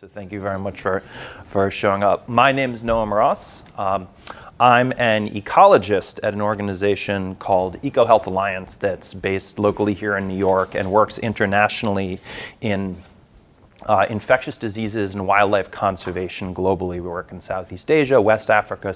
So thank you very much for showing up. My name is Noam Ross. I'm an ecologist at an organization called EcoHealth Alliance that's based locally here in New York and works internationally in infectious diseases and wildlife conservation globally. We work in Southeast Asia, West Africa,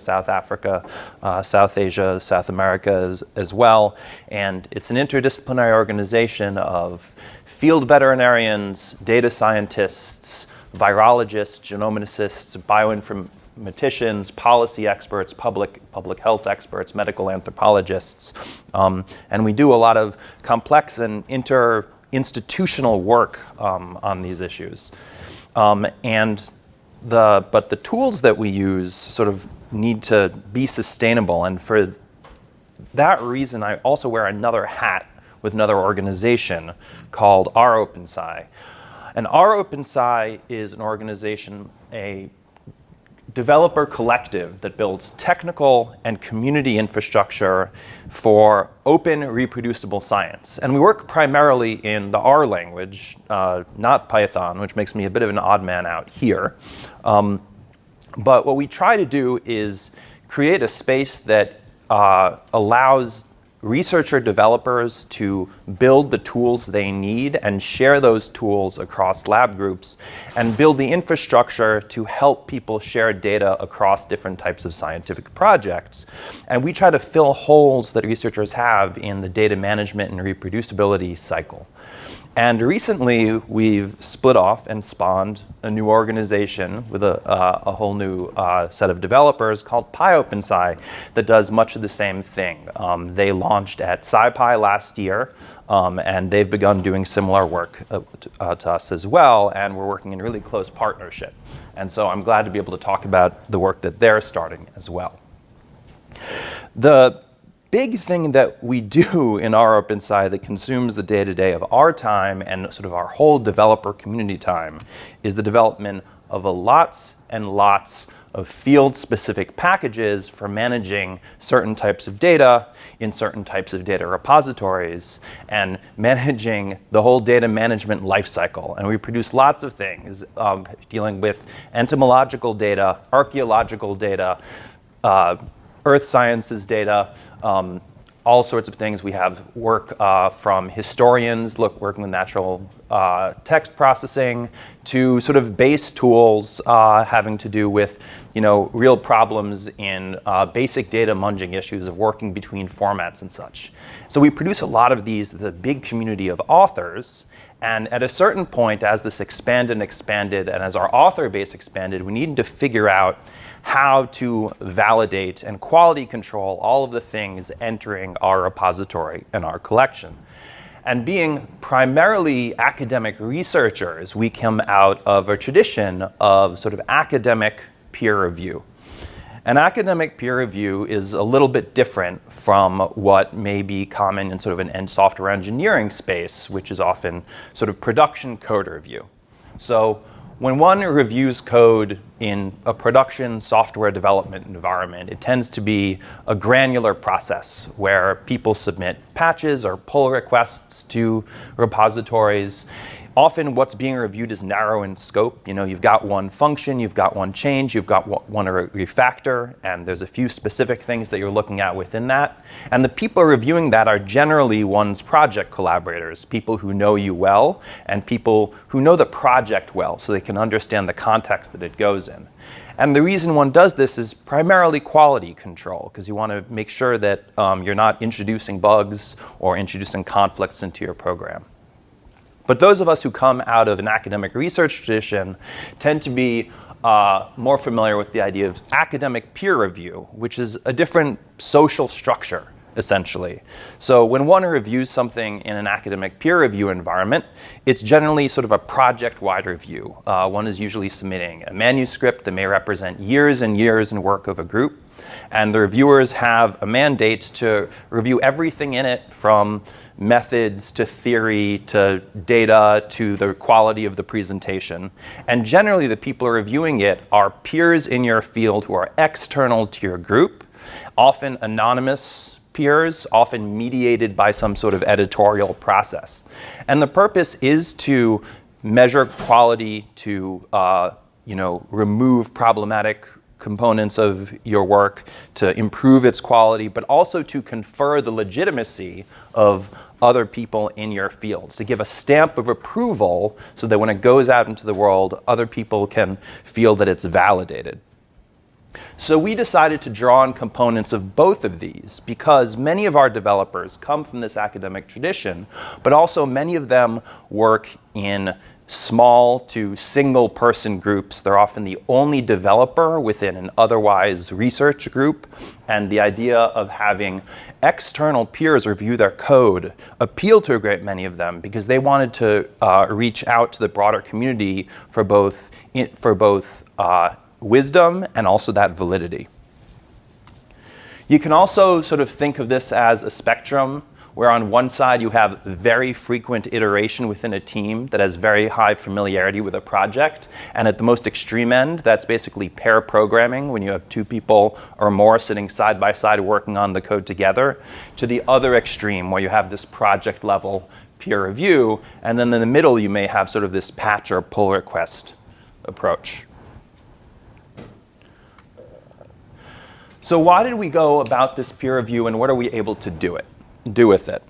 South Asia, South America as well. And it's an interdisciplinary organization of field veterinarians, data scientists, virologists, genomicists, bioinformaticians, policy experts, public health experts, medical anthropologists. And we do a lot of complex and interinstitutional work on these issues. But the tools that we use sort of need to be sustainable. And for that reason, I also wear another hat with another organization called rOpenSci. And rOpenSci is an organization, a developer collective that builds technical and community infrastructure for open, reproducible science. And we work primarily in the R language, not Python, which makes me a bit of an odd man out here. But what we try to do is create a space that allows researcher developers to build the tools they need and share those tools across lab groups and build the infrastructure to help people share data across different types of scientific projects. And we try to fill holes that researchers have in the data management and reproducibility cycle. And recently, we've split off and spawned a new organization with a whole new set of developers called pyOpenSci that does much of the same thing. They launched at SciPy last year, and they've begun doing similar work to us as well, and we're working in really close partnership. And so I'm glad to be able to talk about the work that they're starting as well. The big thing that we do in rOpenSci that consumes the day-to-day of our time and sort of our whole developer community time is the development of lots and lots of field-specific packages for managing certain types of data in certain types of data repositories and managing the whole data management lifecycle. And we produce lots of things dealing with entomological data, archaeological data, earth sciences data, all sorts of things. We have work from historians working with natural text processing to sort of base tools having to do with real problems in basic data munging issues of working between formats and such. So we produce a lot of these, the big community of authors. And at a certain point, as this expanded and as our author base expanded, we needed to figure out how to validate and quality control all of the things entering our repository and our collection. And being primarily academic researchers, we come out of a tradition of sort of academic peer review. And academic peer review is a little bit different from what may be common in sort of an software engineering space, which is often sort of production code review. So when one reviews code in a production software development environment, it tends to be a granular process where people submit patches or pull requests to repositories. Often what's being reviewed is narrow in scope. You've got one function, you've got one change, you've got one refactor, and there's a few specific things that you're looking at within that. And the people reviewing that are generally one's project collaborators, people who know you well, and people who know the project well, so they can understand the context that it goes in. And the reason one does this is primarily quality control, because you want to make sure that you're not introducing bugs or introducing conflicts into your program. But those of us who come out of an academic research tradition tend to be more familiar with the idea of academic peer review, which is a different social structure, essentially. So when one reviews something in an academic peer review environment, it's generally sort of a project-wide review. One is usually submitting a manuscript that may represent years and years in work of a group. And the reviewers have a mandate to review everything in it, from methods to theory to data to the quality of the presentation. And generally, the people reviewing it are peers in your field who are external to your group, often anonymous peers, often mediated by some sort of editorial process. And the purpose is to measure quality, to remove problematic components of your work, to improve its quality, but also to confer the legitimacy of other people in your fields, to give a stamp of approval so that when it goes out into the world, other people can feel that it's validated. So we decided to draw on components of both of these because many of our developers come from this academic tradition, but also many of them work in small to single person groups. They're often the only developer within an otherwise research group, and the idea of having external peers review their code appealed to a great many of them because they wanted to reach out to the broader community for both wisdom and also that validity. You can also sort of think of this as a spectrum where on one side you have very frequent iteration within a team that has very high familiarity with a project, and at the most extreme end, that's basically pair programming when you have two people or more sitting side by side working on the code together, to the other extreme where you have this project level peer review, and then in the middle you may have sort of this patch or pull request approach. So why did we go about this peer review, and what are we able to do with it?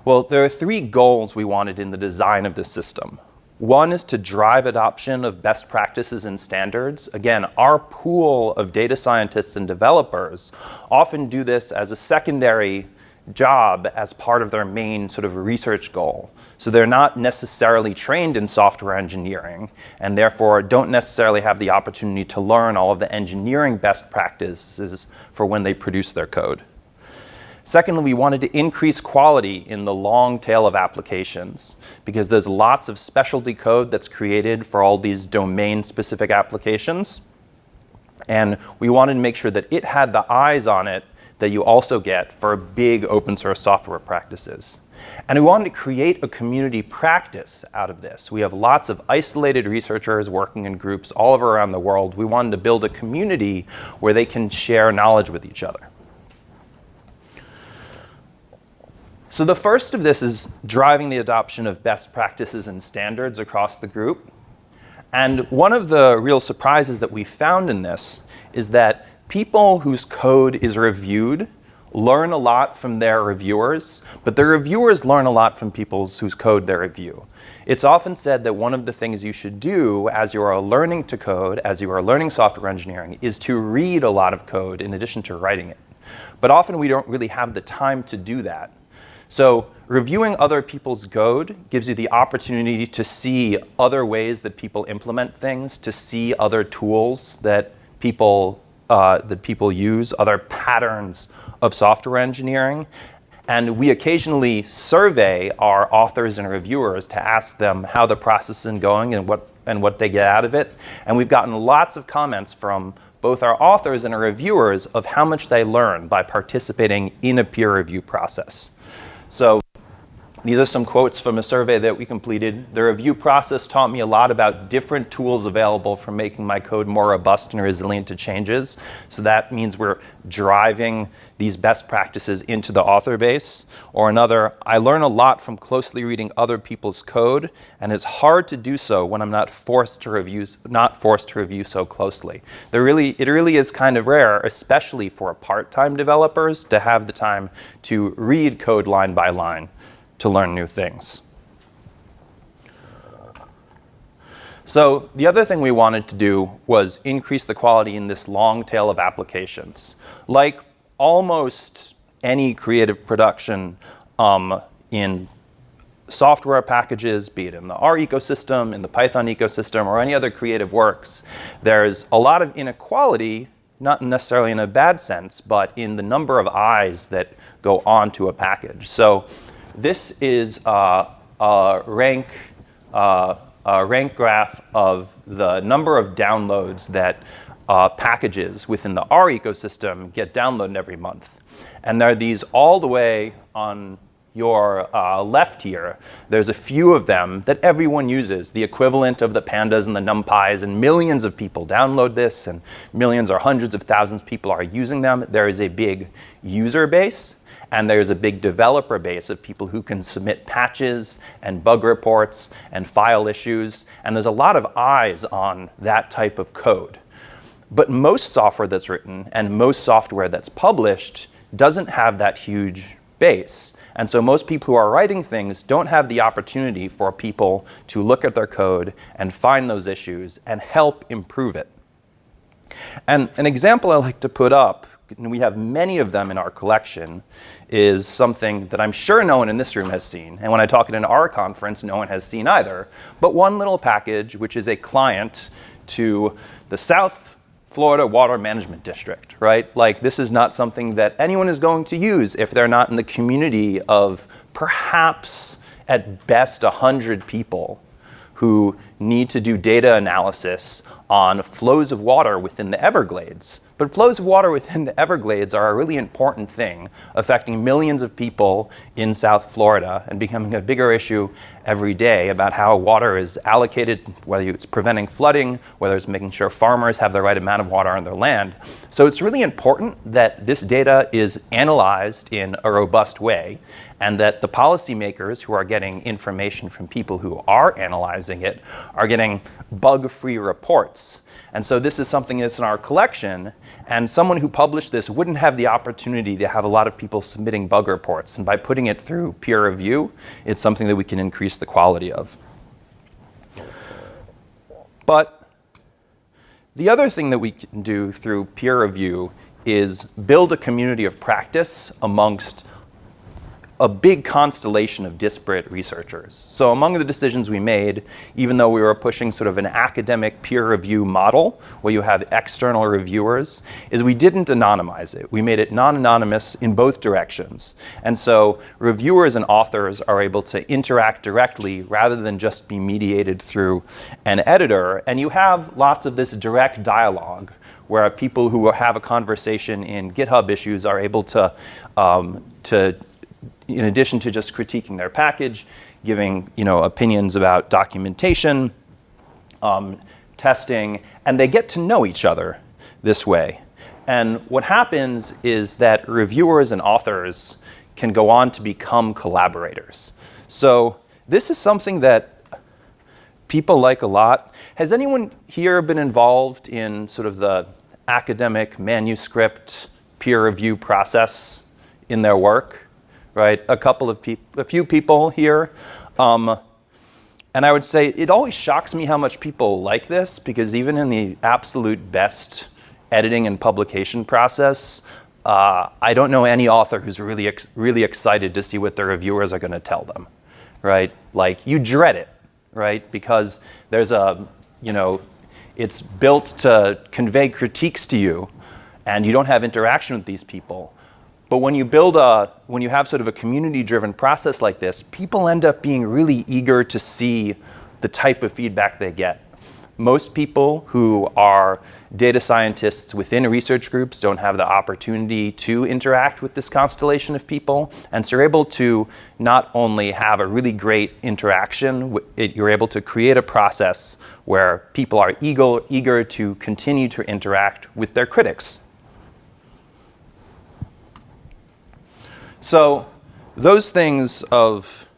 Well, there are three goals we wanted in the design of this system. One is to drive adoption of best practices and standards. Again, our pool of data scientists and developers often do this as a secondary job as part of their main sort of research goal. So they're not necessarily trained in software engineering and therefore don't necessarily have the opportunity to learn all of the engineering best practices for when they produce their code. Secondly, we wanted to increase quality in the long tail of applications because there's lots of specialty code that's created for all these domain-specific applications. And we wanted to make sure that it had the eyes on it that you also get for big open source software practices. And we wanted to create a community practice out of this. We have lots of isolated researchers working in groups all over around the world. We wanted to build a community where they can share knowledge with each other. So the first of this is driving the adoption of best practices and standards across the group. And one of the real surprises that we found in this is that people whose code is reviewed learn a lot from their reviewers, but the reviewers learn a lot from people whose code they review. It's often said that one of the things you should do as you are learning to code, as you are learning software engineering, is to read a lot of code in addition to writing it. But often we don't really have the time to do that. So reviewing other people's code gives you the opportunity to see other ways that people implement things, to see other tools that people use, other patterns of software engineering. And we occasionally survey our authors and reviewers to ask them how the process is going and what they get out of it. And we've gotten lots of comments from both our authors and our reviewers of how much they learn by participating in a peer review process. So these are some quotes from a survey that we completed. The review process taught me a lot about different tools available for making my code more robust and resilient to changes. So that means we're driving these best practices into the author base. Or another, I learn a lot from closely reading other people's code, and it's hard to do so when I'm not forced to review so closely. It really is kind of rare, especially for part-time developers, to have the time to read code line by line to learn new things. So the other thing we wanted to do was increase the quality in this long tail of applications. Like almost any creative production in software packages, be it in the R ecosystem, in the Python ecosystem, or any other creative works, there's a lot of inequality, not necessarily in a bad sense, but in the number of eyes that go onto a package. So this is a rank graph of the number of downloads that packages within the R ecosystem get downloaded every month. And there are these all the way on your left here. There's a few of them that everyone uses, the equivalent of the pandas and the numpys, and millions of people download this, and millions or hundreds of thousands of people are using them. There is a big user base. and there's a big developer base of people who can submit patches and bug reports and file issues, and there's a lot of eyes on that type of code. But most software that's written and most software that's published doesn't have that huge base. And so most people who are writing things don't have the opportunity for people to look at their code and find those issues and help improve it. And an example I like to put up, and we have many of them in our collection, is something that I'm sure no one in this room has seen. And when I talk at an R conference, no one has seen either. But one little package, which is a client to the South Florida Water Management District, right? Like, this is not something that anyone is going to use if they're not in the community of perhaps at best 100 people who need to do data analysis on flows of water within the Everglades. But flows of water within the Everglades are a really important thing, affecting millions of people in South Florida and becoming a bigger issue every day about how water is allocated, whether it's preventing flooding, whether it's making sure farmers have the right amount of water on their land. So it's really important that this data is analyzed in a robust way, and that the policymakers who are getting information from people who are analyzing it are getting bug-free reports. And so this is something that's in our collection, and someone who published this wouldn't have the opportunity to have a lot of people submitting bug reports. And by putting it through peer review, it's something that we can increase the quality of. But the other thing that we can do through peer review is build a community of practice amongst a big constellation of disparate researchers. So among the decisions we made, even though we were pushing sort of an academic peer review model where you have external reviewers, is we didn't anonymize it. We made it non-anonymous in both directions. And so reviewers and authors are able to interact directly rather than just be mediated through an editor. And you have lots of this direct dialogue where people who have a conversation in GitHub issues are able to in addition to just critiquing their package, giving opinions about documentation, testing, and they get to know each other this way. And what happens is that reviewers and authors can go on to become collaborators. So this is something that people like a lot. Has anyone here been involved in sort of the academic manuscript peer review process in their work? Right, a few people here. And I would say it always shocks me how much people like this, because even in the absolute best editing and publication process, I don't know any author who's really excited to see what their reviewers are going to tell them, right? Like, you dread it, right? Because there's it's built to convey critiques to you, and you don't have interaction with these people. But when you have sort of a community-driven process like this, people end up being really eager to see the type of feedback they get. Most people who are data scientists within research groups don't have the opportunity to interact with this constellation of people. And so you're able to not only have a really great interaction, you're able to create a process where people are eager to continue to interact with their critics. So those things of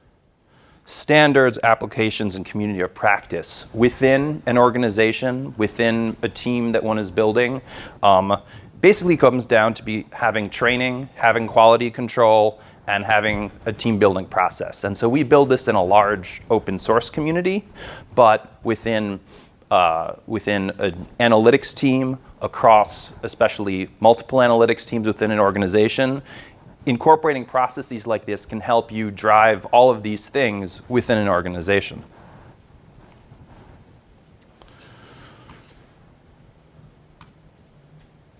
standards, applications, and community of practice within an organization, within a team that one is building, basically comes down to having training, having quality control, and having a team building process. And so we build this in a large open source community, but within an analytics team across especially multiple analytics teams within an organization. Incorporating processes like this can help you drive all of these things within an organization.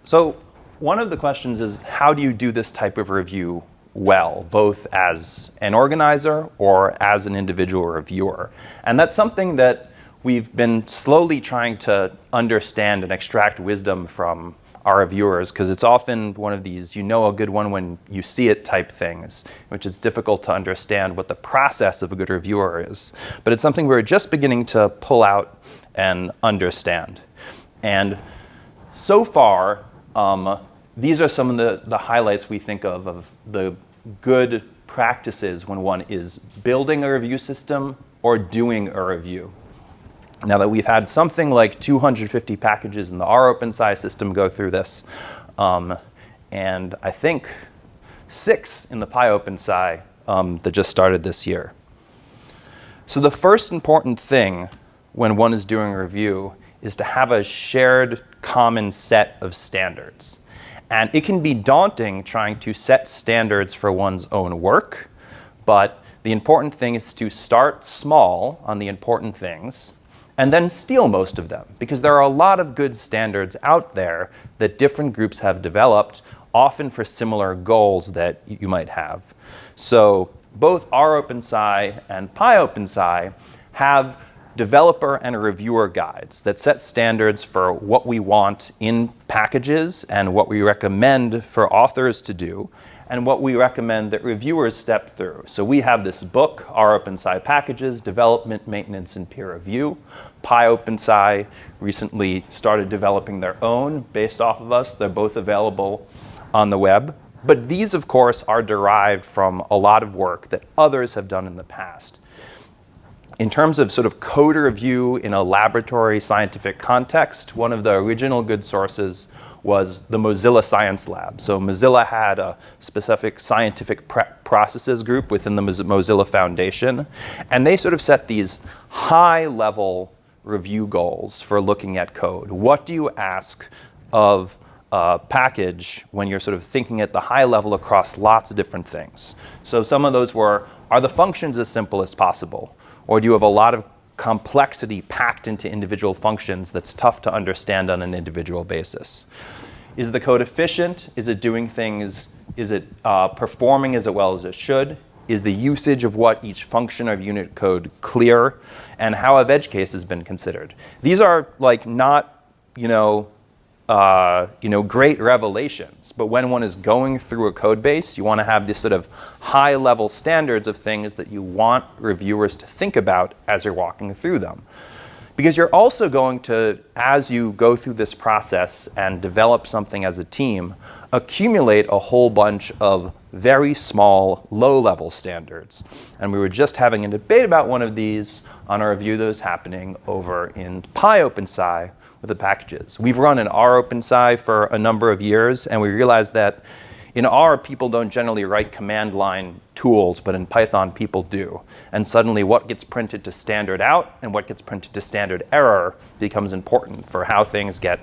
So one of the questions is, how do you do this type of review well, both as an organizer or as an individual reviewer? And that's something that we've been slowly trying to understand and extract wisdom from our reviewers, because it's often one of these, a good one when you see it type things, which is difficult to understand what the process of a good reviewer is. But it's something we're just beginning to pull out and understand. And so far, these are some of the highlights we think of the good practices when one is building a review system or doing a review. Now that we've had something like 250 packages in the rOpenSci system go through this, and I think 6 in the pyOpenSci that just started this year. So the first important thing when one is doing a review is to have a shared common set of standards. And it can be daunting trying to set standards for one's own work, but the important thing is to start small on the important things and then steal most of them, because there are a lot of good standards out there that different groups have developed, often for similar goals that you might have. So both rOpenSci and pyOpenSci have developer and reviewer guides that set standards for what we want in packages and what we recommend for authors to do and what we recommend that reviewers step through. So we have this book, rOpenSci Packages, Development, Maintenance, and Peer Review. pyOpenSci recently started developing their own based off of us. They're both available on the web. But these, of course, are derived from a lot of work that others have done in the past. In terms of sort of code review in a laboratory scientific context, one of the original good sources was the Mozilla Science Lab. So Mozilla had a specific scientific processes group within the Mozilla Foundation, and they sort of set these high-level review goals for looking at code. What do you ask of a package when you're sort of thinking at the high level across lots of different things? So some of those were, are the functions as simple as possible? Or do you have a lot of complexity packed into individual functions that's tough to understand on an individual basis? Is the code efficient? Is it doing things? Is it performing as well as it should? Is the usage of what each function of unit code clear? And how have edge cases been considered? These are like not, great revelations, but when one is going through a code base, you want to have this sort of high-level standards of things that you want reviewers to think about as you're walking through them. Because you're also going to, as you go through this process and develop something as a team, accumulate a whole bunch of very small, low-level standards. And we were just having a debate about one of these on a review that was happening over in pyOpenSci with the packages. We've run an rOpenSci for a number of years, and we realized that in R, people don't generally write command line tools, but in Python, people do. And suddenly what gets printed to standard out and what gets printed to standard error becomes important for how things get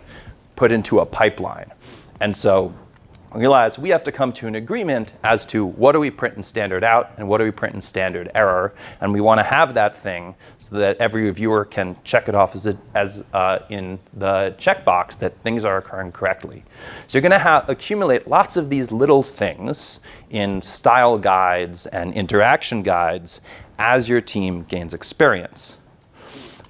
put into a pipeline. And so we realized we have to come to an agreement as to what do we print in standard out and what do we print in standard error. And we want to have that thing so that every reviewer can check it off as in the checkbox that things are occurring correctly. So you're going to accumulate lots of these little things in style guides and interaction guides as your team gains experience.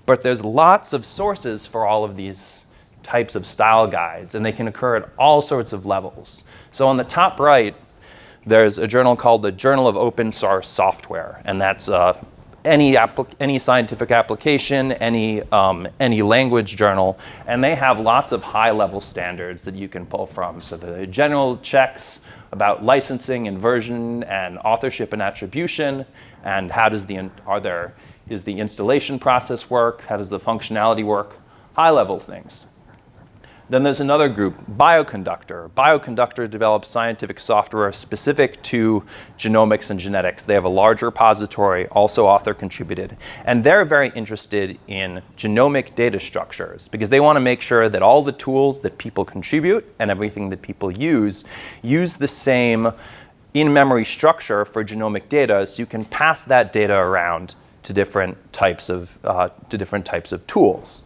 But there's lots of sources for all of these types of style guides, and they can occur at all sorts of levels. So on the top right, there's a journal called the Journal of Open Source Software, and that's any scientific application, any language journal, and they have lots of high-level standards that you can pull from. So the general checks about licensing and version and authorship and attribution, and how does is the installation process work? How does the functionality work? High-level things. Then there's another group, Bioconductor. Bioconductor develops scientific software specific to genomics and genetics. They have a large repository, also author contributed. And they're very interested in genomic data structures because they want to make sure that all the tools that people contribute and everything that people use the same in-memory structure for genomic data, so you can pass that data around to different types of tools.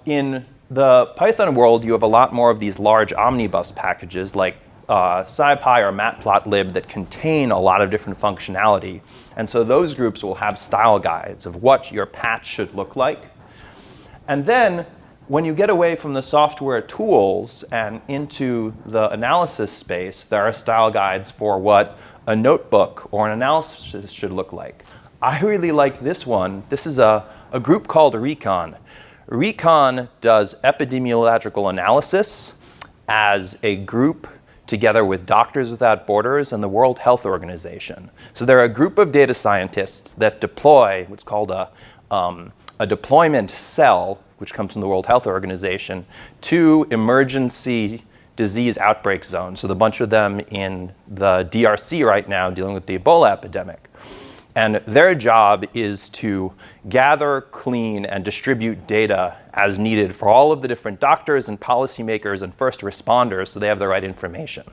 In the Python world, you have a lot more of these large omnibus packages like SciPy or Matplotlib that contain a lot of different functionality. And so those groups will have style guides of what your patch should look like. And then when you get away from the software tools and into the analysis space, there are style guides for what a notebook or an analysis should look like. I really like this one. This is a group called Recon. Recon does epidemiological analysis as a group together with Doctors Without Borders and the World Health Organization. So they're a group of data scientists that deploy what's called a deployment cell, which comes from the World Health Organization, to emergency disease outbreak zones. So the bunch of them in the DRC right now dealing with the Ebola epidemic. And their job is to gather, clean, and distribute data as needed for all of the different doctors and policymakers and first responders so they have the right information.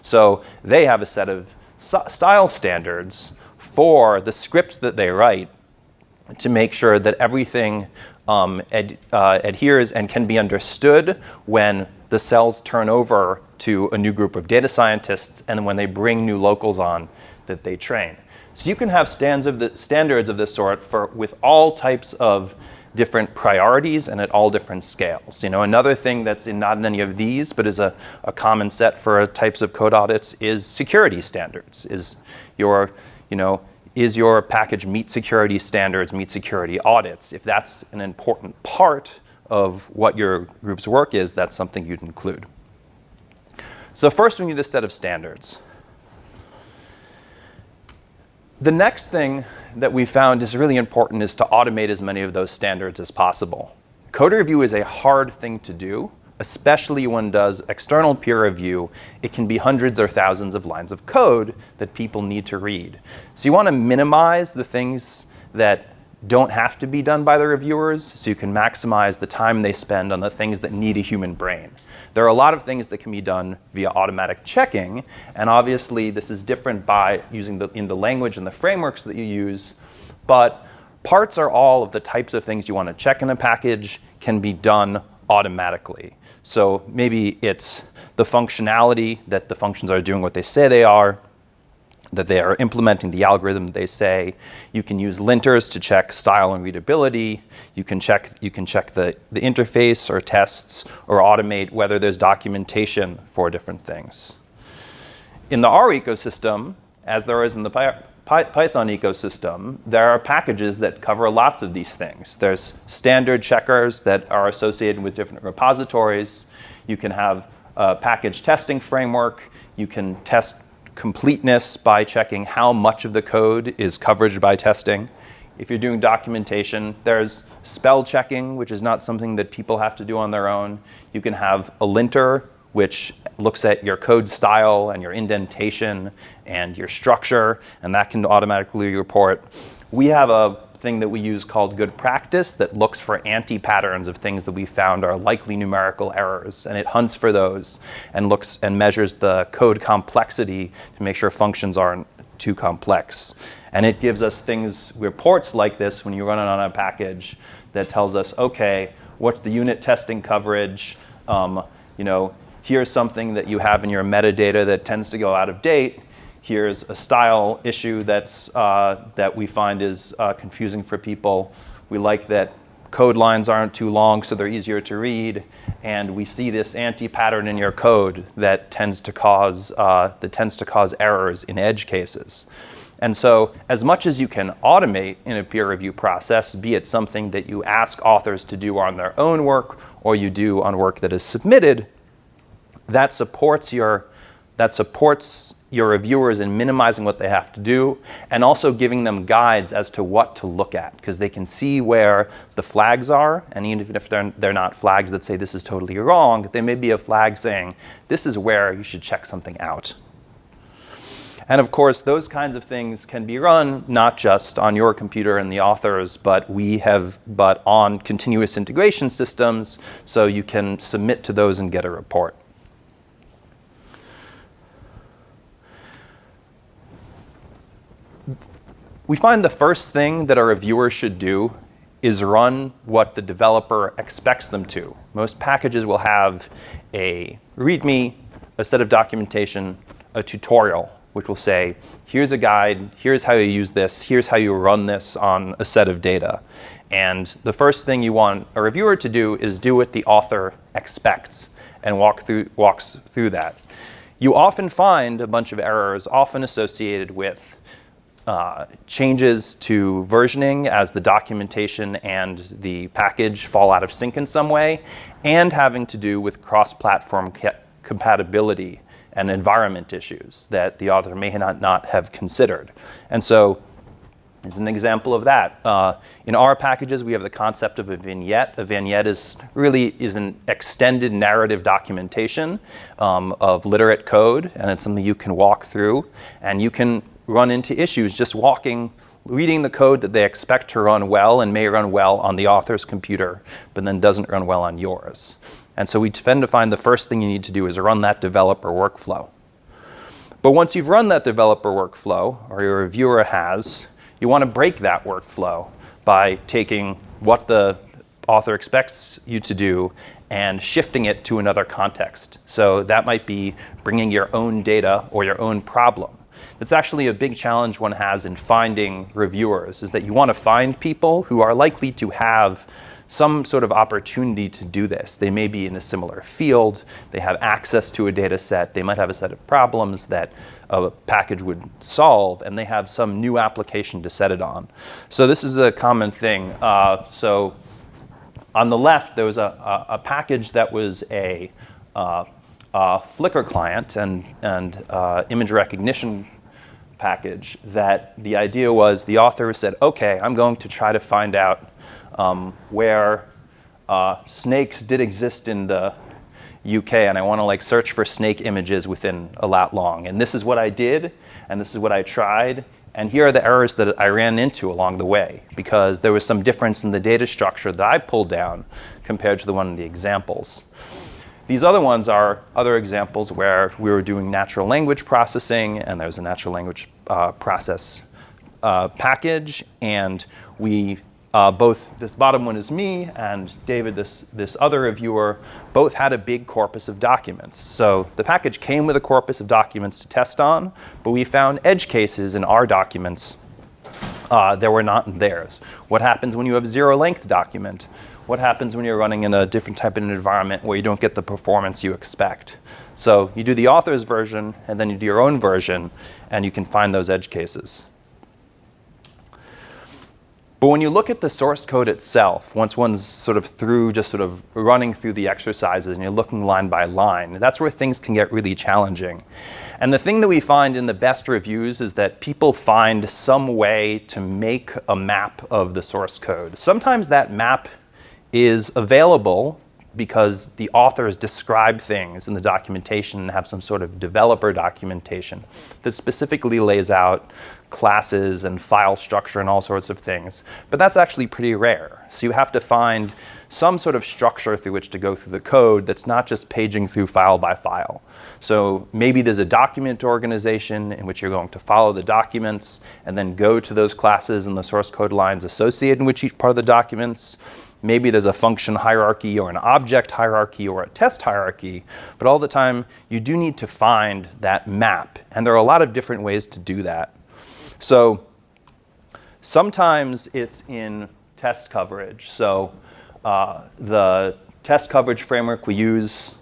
So they have a set of style standards for the scripts that they write to make sure that everything adheres and can be understood when the cells turn over to a new group of data scientists and when they bring new locals on that they train. So you can have standards of this sort with all types of different priorities and at all different scales. Another thing that's not in any of these, but is a common set for types of code audits is security standards. Is your package meet security standards, meet security audits? If that's an important part of what your group's work is, that's something you'd include. So first we need a set of standards. The next thing that we found is really important is to automate as many of those standards as possible. Code review is a hard thing to do, especially when one does external peer review. It can be hundreds or thousands of lines of code that people need to read. So you want to minimize the things that don't have to be done by the reviewers, so you can maximize the time they spend on the things that need a human brain. There are a lot of things that can be done via automatic checking, and obviously this is different by using in the language and the frameworks that you use, but parts are all of the types of things you want to check in a package can be done automatically. So maybe it's the functionality that the functions are doing what they say they are, that they are implementing the algorithm they say. You can use linters to check style and readability. You can check the interface or tests or automate whether there's documentation for different things. In the R ecosystem, as there is in the Python ecosystem, there are packages that cover lots of these things. There's standard checkers that are associated with different repositories. You can have a package testing framework. You can test completeness by checking how much of the code is covered by testing. If you're doing documentation, there's spell checking, which is not something that people have to do on their own. You can have a linter, which looks at your code style and your indentation and your structure, and that can automatically report. We have a thing that we use called good practice that looks for anti-patterns of things that we found are likely numerical errors, and it hunts for those and looks and measures the code complexity to make sure functions aren't too complex. And it gives us reports like this when you run it on a package that tells us, okay, what's the unit testing coverage? Here's something that you have in your metadata that tends to go out of date. Here's a style issue that we find is confusing for people. We like that code lines aren't too long, so they're easier to read. And we see this anti-pattern in your code that tends to cause errors in edge cases. And so as much as you can automate in a peer review process, be it something that you ask authors to do on their own work or you do on work that is submitted, that supports your reviewers in minimizing what they have to do and also giving them guides as to what to look at, because they can see where the flags are, and even if they're not flags that say this is totally wrong, there may be a flag saying this is where you should check something out. And of course, those kinds of things can be run not just on your computer and the authors, but on continuous integration systems, so you can submit to those and get a report. We find the first thing that a reviewer should do is run what the developer expects them to. Most packages will have a README, a set of documentation, a tutorial, which will say, here's a guide, here's how you use this, here's how you run this on a set of data. And the first thing you want a reviewer to do is do what the author expects and walks through that. You often find a bunch of errors, often associated with changes to versioning as the documentation and the package fall out of sync in some way, and having to do with cross-platform compatibility and environment issues that the author may not have considered. And so here's an example of that. In R packages, we have the concept of a vignette. A vignette is an extended narrative documentation of literate code, and it's something you can walk through, and you can run into issues just reading the code that they expect to run well and may run well on the author's computer, but then doesn't run well on yours. And so we tend to find the first thing you need to do is run that developer workflow. But once you've run that developer workflow, or your reviewer has, you want to break that workflow by taking what the author expects you to do and shifting it to another context. So that might be bringing your own data or your own problem. It's actually a big challenge one has in finding reviewers, is that you want to find people who are likely to have some sort of opportunity to do this. They may be in a similar field, they have access to a data set, they might have a set of problems that a package would solve, and they have some new application to set it on. So this is a common thing. So on the left, there was a package that was a Flickr client and image recognition package that the idea was the author said, okay, I'm going to try to find out where snakes did exist in the UK, and I want to search for snake images within a lat long. And this is what I did, and this is what I tried, and here are the errors that I ran into along the way, because there was some difference in the data structure that I pulled down compared to the one in the examples. These other ones are other examples where we were doing natural language processing, and there's a natural language process package, and we both, this bottom one is me, and David, this other reviewer, both had a big corpus of documents. So the package came with a corpus of documents to test on, but we found edge cases in our documents that were not in theirs. What happens when you have zero-length document? What happens when you're running in a different type of an environment where you don't get the performance you expect? So you do the author's version, and then you do your own version, and you can find those edge cases. But when you look at the source code itself, once one's sort of running through the exercises and you're looking line by line, that's where things can get really challenging. And the thing that we find in the best reviews is that people find some way to make a map of the source code. Sometimes that map is available because the authors describe things in the documentation and have some sort of developer documentation that specifically lays out classes and file structure and all sorts of things. But that's actually pretty rare. So you have to find some sort of structure through which to go through the code that's not just paging through file by file. So maybe there's a document organization in which you're going to follow the documents and then go to those classes and the source code lines associated with each part of the documents. Maybe there's a function hierarchy or an object hierarchy or a test hierarchy, but all the time you do need to find that map. And there are a lot of different ways to do that. So sometimes it's in test coverage. So the test coverage framework we use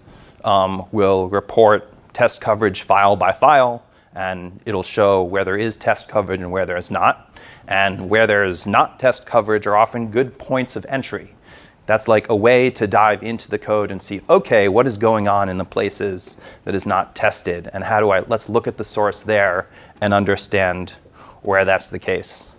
will report test coverage file by file, and it'll show where there is test coverage and where there is not. And where there's not test coverage are often good points of entry. That's like a way to dive into the code and see, okay, what is going on in the places that is not tested, and let's look at the source there and understand where that's the case.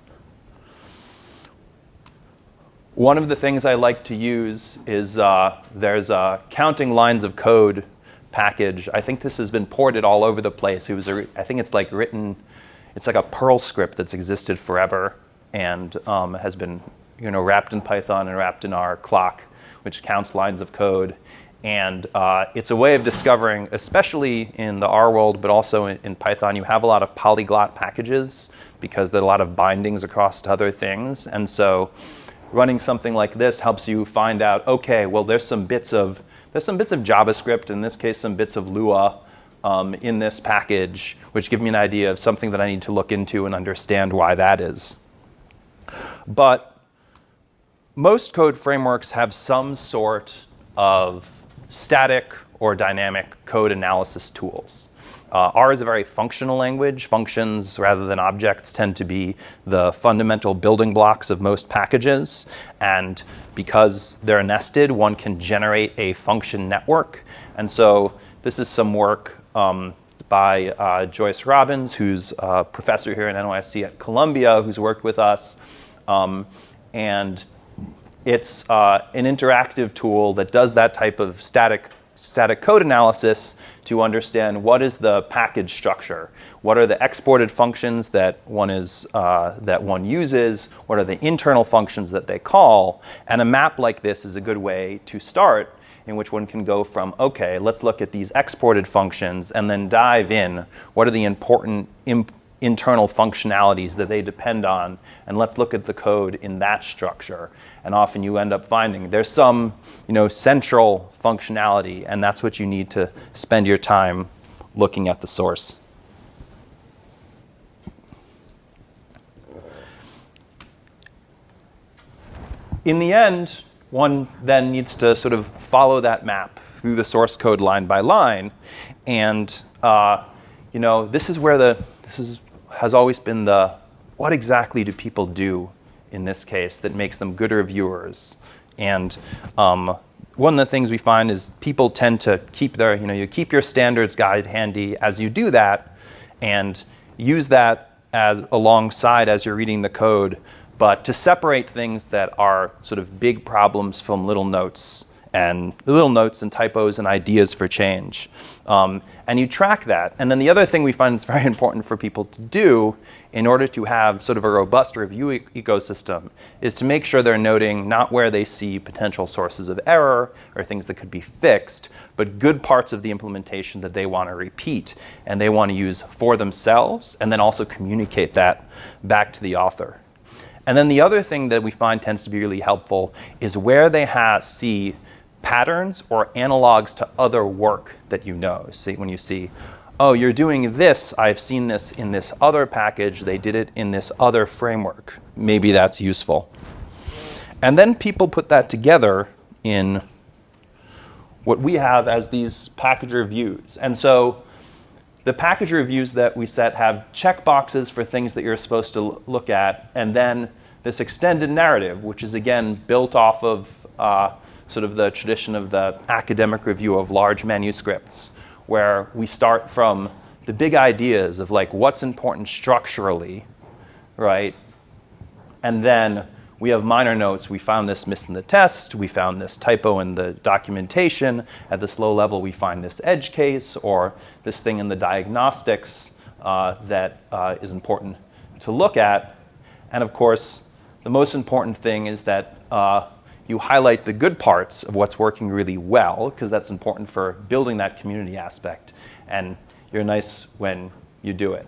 One of the things I like to use is there's a counting lines of code package. I think this has been ported all over the place. I think it's it's like a Perl script that's existed forever and has been wrapped in Python and wrapped in our clock, which counts lines of code. And it's a way of discovering, especially in the R world, but also in Python, you have a lot of polyglot packages because there are a lot of bindings across to other things. And so running something like this helps you find out, okay, well, there's some bits of JavaScript, in this case, some bits of Lua in this package, which give me an idea of something that I need to look into and understand why that is. But most code frameworks have some sort of static or dynamic code analysis tools. R is a very functional language. Functions rather than objects tend to be the fundamental building blocks of most packages. And because they're nested, one can generate a function network. And so this is some work by Joyce Robbins, who's a professor here at NYC at Columbia, who's worked with us. And it's an interactive tool that does that type of static code analysis to understand what is the package structure, what are the exported functions that one uses, what are the internal functions that they call, and a map like this is a good way to start, in which one can go from, okay, let's look at these exported functions and then dive in. What are the important internal functionalities that they depend on? And let's look at the code in that structure. And often you end up finding there's some, central functionality, and that's what you need to spend your time looking at the source. In the end, one then needs to sort of follow that map through the source code line by line, and this is where has always been the what exactly do people do in this case that makes them good reviewers. And one of the things we find is people tend to keep you keep your standards guide handy as you do that, and use that alongside as you're reading the code, but to separate things that are sort of big problems from little notes and typos and ideas for change. And you track that. And then the other thing we find is very important for people to do in order to have sort of a robust review ecosystem is to make sure they're noting not where they see potential sources of error or things that could be fixed, but good parts of the implementation that they want to repeat and they want to use for themselves, and then also communicate that back to the author. And then the other thing that we find tends to be really helpful is where they see patterns or analogs to other work that you know. See, when you see, oh, you're doing this, I've seen this in this other package, they did it in this other framework. Maybe that's useful. And then people put that together in what we have as these package reviews. And so the package reviews that we set have checkboxes for things that you're supposed to look at, and then this extended narrative, which is again built off of sort of the tradition of the academic review of large manuscripts, where we start from the big ideas of like what's important structurally, right? And then we have minor notes. We found this miss in the test. We found this typo in the documentation. At this low level, we find this edge case or this thing in the diagnostics that is important to look at. And of course, the most important thing is that you highlight the good parts of what's working really well, because that's important for building that community aspect. And you're nice when you do it.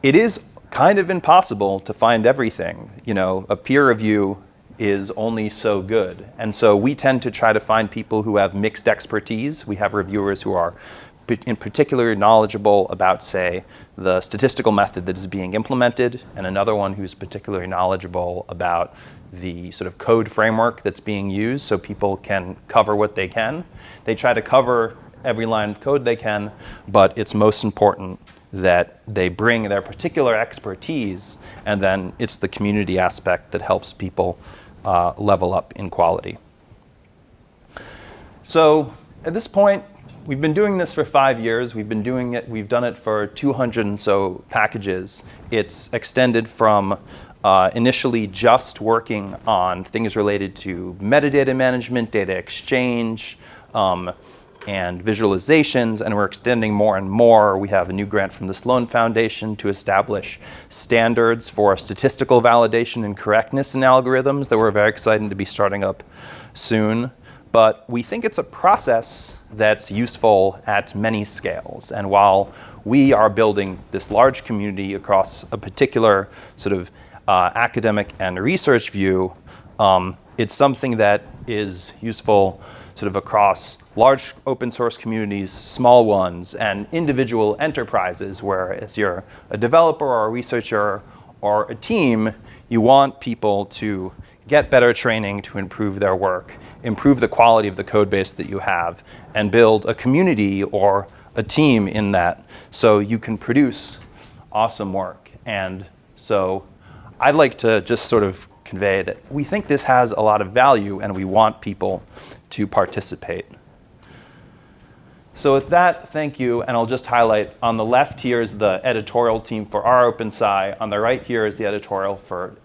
It is kind of impossible to find everything. A peer review is only so good. And so we tend to try to find people who have mixed expertise. We have reviewers who are in particular knowledgeable about, say, the statistical method that is being implemented, and another one who's particularly knowledgeable about the sort of code framework that's being used, so people can cover what they can. They try to cover every line of code they can, but it's most important that they bring their particular expertise, and then it's the community aspect that helps people level up in quality. So at this point, we've been doing this for 5 years. We've done it for 200 and so packages. It's extended from initially just working on things related to metadata management, data exchange, and visualizations, and we're extending more and more. We have a new grant from the Sloan Foundation to establish standards for statistical validation and correctness in algorithms that we're very excited to be starting up soon. But we think it's a process that's useful at many scales. And while we are building this large community across a particular sort of academic and research view, it's something that is useful sort of across large open source communities, small ones, and individual enterprises where as you're a developer or a researcher or a team, you want people to get better training to improve their work, improve the quality of the code base that you have, and build a community or a team in that so you can produce awesome work. And so I'd like to just sort of convey that we think this has a lot of value and we want people to participate. So with that, thank you, and I'll just highlight on the left here is the editorial team for rOpenSci. On the right here is the editorial for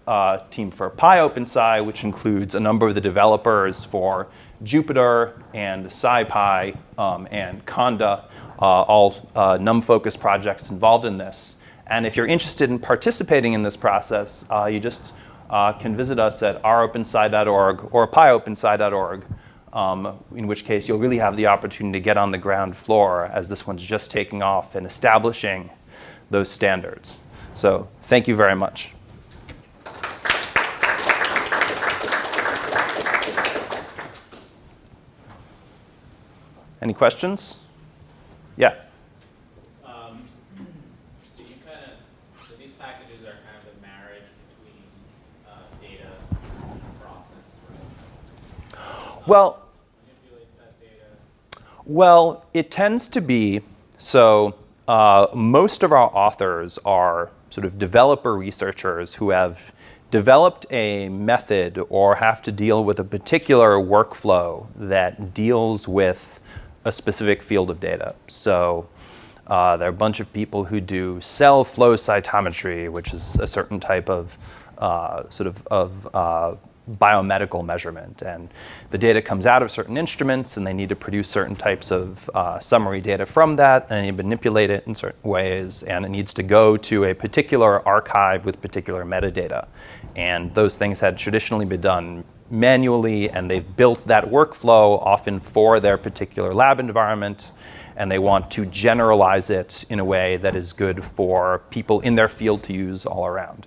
team for pyOpenSci, which includes a number of the developers for Jupyter and SciPy and Conda, all NumFOCUS projects involved in this. And if you're interested in participating in this process, you just can visit us at rOpenSci.org or pyOpenSci.org. In which case you'll really have the opportunity to get on the ground floor as this one's just taking off and establishing those standards. So thank you very much. Any questions? Yeah. So these packages are kind of a marriage between data and process, right? Well, Manipulates that data. it tends to be, so most of our authors are sort of developer researchers who have developed a method or have to deal with a particular workflow that deals with a specific field of data. So there are a bunch of people who do cell flow cytometry, which is a certain type of biomedical measurement, and the data comes out of certain instruments and they need to produce certain types of summary data from that, and they need to manipulate it in certain ways, and it needs to go to a particular archive with particular metadata. And those things had traditionally been done manually, and they've built that workflow often for their particular lab environment, and they want to generalize it in a way that is good for people in their field to use all around.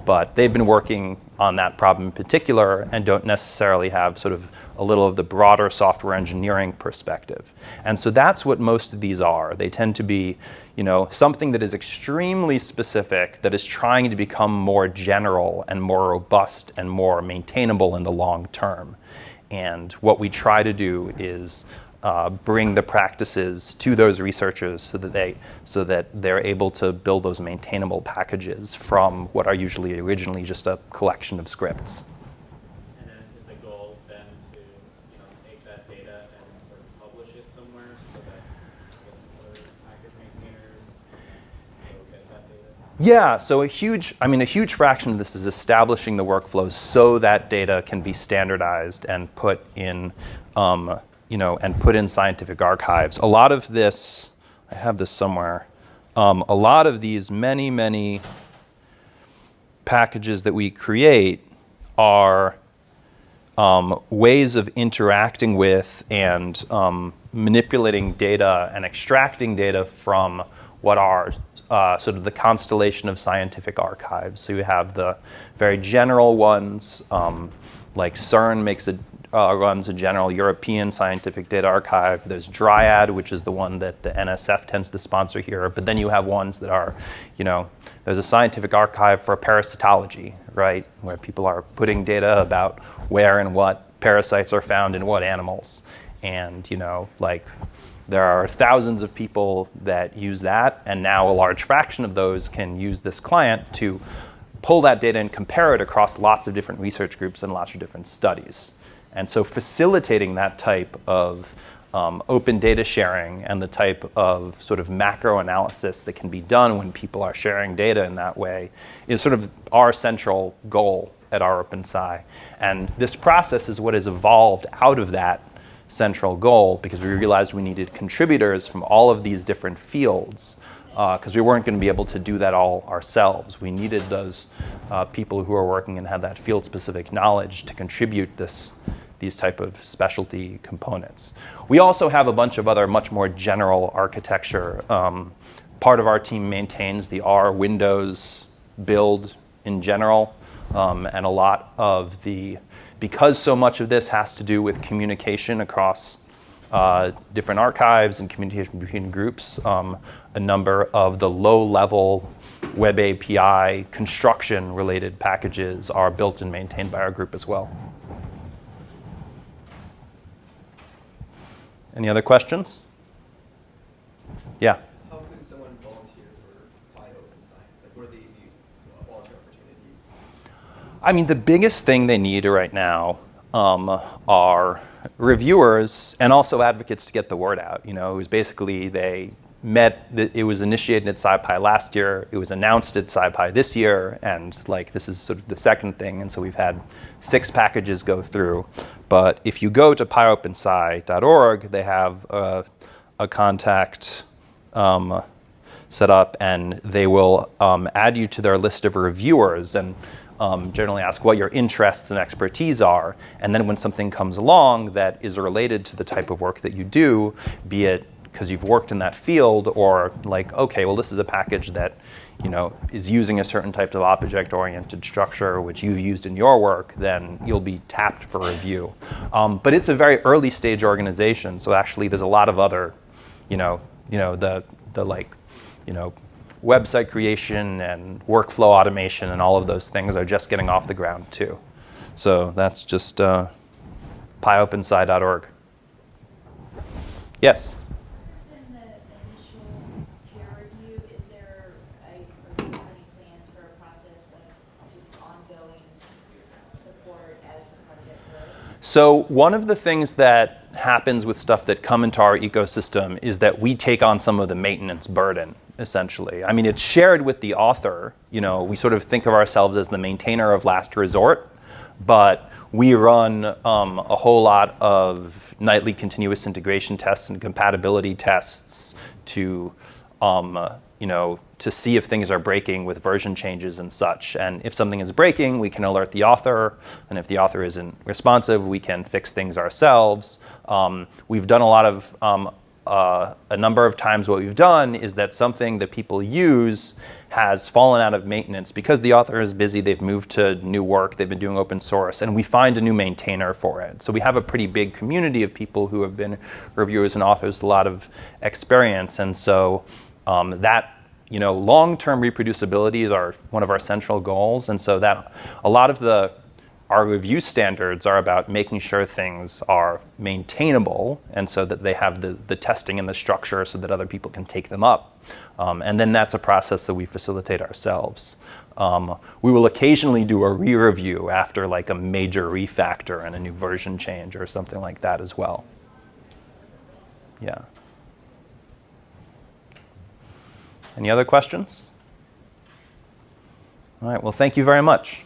But they've been working on that problem in particular and don't necessarily have sort of a little of the broader software engineering perspective. And so that's what most of these are. They tend to be, something that is extremely specific, that is trying to become more general and more robust and more maintainable in the long term. And what we try to do is bring the practices to those researchers so that they're able to build those maintainable packages from what are usually originally just a collection of scripts. And then is the goal then to take that data and sort of publish it somewhere so that I guess other package maintainers will get that data? Yeah, so a huge fraction of this is establishing the workflows so that data can be standardized and put in scientific archives. A lot of this, I have this somewhere, a lot of these many packages that we create are ways of interacting with and manipulating data and extracting data from what are sort of the constellation of scientific archives. So you have the very general ones, like CERN runs a general European scientific data archive. There's Dryad, which is the one that the NSF tends to sponsor here. But then you have ones that are, there's a scientific archive for parasitology, right? Where people are putting data about where and what parasites are found in what animals. And, there are thousands of people that use that. And now a large fraction of those can use this client to pull that data and compare it across lots of different research groups and lots of different studies. And so facilitating that type of open data sharing and the type of sort of macro analysis that can be done when people are sharing data in that way is sort of our central goal at rOpenSci. And this process is what has evolved out of that central goal, because we realized we needed contributors from all of these different fields, because we weren't going to be able to do that all ourselves. We needed those people who are working and have that field-specific knowledge to contribute these type of specialty components. We also have a bunch of other much more general architecture. Part of our team maintains the R Windows build in general, and a lot of because so much of this has to do with communication across different archives and communication between groups, a number of the low-level web API construction-related packages are built and maintained by our group as well. Any other questions? Yeah. How can someone volunteer for pyOpenSci? Like, what are the volunteer opportunities? I mean, the biggest thing they need right now are reviewers and also advocates to get the word out. It was basically it was initiated at SciPy last year, it was announced at SciPy this year, and this is sort of the second thing, and so we've had 6 packages go through. But if you go to pyOpenSci.org, they have a contact set up, and they will add you to their list of reviewers and generally ask what your interests and expertise are. And then when something comes along that is related to the type of work that you do, be it because you've worked in that field or okay, well, this is a package that is using a certain type of object-oriented structure which you've used in your work, then you'll be tapped for review. But it's a very early stage organization, so actually there's a lot of other, website creation and workflow automation and all of those things are just getting off the ground too. So that's just pyOpenSci.org. Yes? In the initial peer review, is there any plans for a process of just ongoing support as the project grows? So one of the things that happens with stuff that come into our ecosystem is that we take on some of the maintenance burden, essentially. I mean, it's shared with the author. We sort of think of ourselves as the maintainer of last resort, but we run a whole lot of nightly continuous integration tests and compatibility tests to see if things are breaking with version changes and such. And if something is breaking, we can alert the author. And if the author isn't responsive, we can fix things ourselves. We've done a lot of, a number of times what we've done is that something that people use has fallen out of maintenance because the author is busy, they've moved to new work, they've been doing open source, and we find a new maintainer for it. So we have a pretty big community of people who have been reviewers and authors, a lot of experience. And so that long-term reproducibility is one of our central goals, and so that a lot of our review standards are about making sure things are maintainable, and so that they have the testing and the structure so that other people can take them up. And then that's a process that we facilitate ourselves. We will occasionally do a re-review after a major refactor and a new version change or something like that as well. Yeah. Any other questions? All right, well, thank you very much.